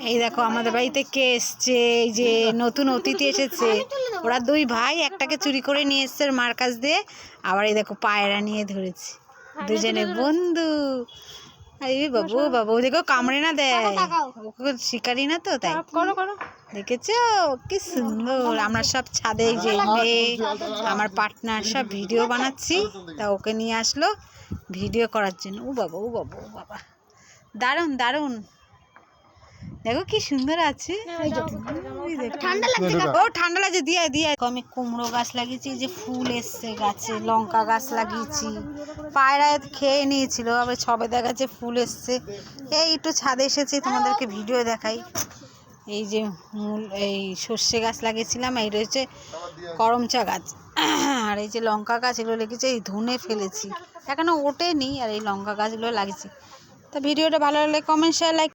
এই দেখো আমাদের বাড়িতে কে এসছে, এই যে নতুন অতিথি এসেছে। ওরা দুই ভাই একটাকে চুরি করে নিয়ে এসছে মার কাছ দিয়ে, আবার এই দেখো পায়রা নিয়ে ধরেছে, দুজনে বন্ধু। এই বাবু বাবু দেখো কামড়ে না দেয়, ওকে শিকারি না তো, তাই দেখেছো কি সুন্দর। আমরা সব ছাদে যে মেয়ে আমার পার্টনার সব ভিডিও বানাচ্ছি, তা ওকে নিয়ে আসলো ভিডিও করার জন্য। ও বাবা ও বাবা ও বাবা, দারুণ দারুণ, দেখো কি সুন্দর আছে। ও ঠান্ডা লাগছে, দিয়ে দিয়ে আমি কুমড়ো গাছ লাগিয়েছি, যে ফুল এসছে গাছে, লঙ্কা গাছ লাগিয়েছি, পায়রা খেয়ে নিয়েছিল, আবার সবে দেখা যাচ্ছে ফুল এসছে। এই একটু ছাদে এসেছি তোমাদেরকে ভিডিও দেখাই। এই যে এই সর্ষে গাছ লাগিয়েছিলাম, এই রয়েছে করমচা গাছ, আর এই যে লঙ্কা গাছ এগুলো লেগেছে, এই ধনে ফেলেছি এখনো ওঠেনি, আর এই লঙ্কা গাছগুলো লাগিয়েছি। তো ভিডিওটা ভালো লাগলে কমেন্ট শেয়ার লাইক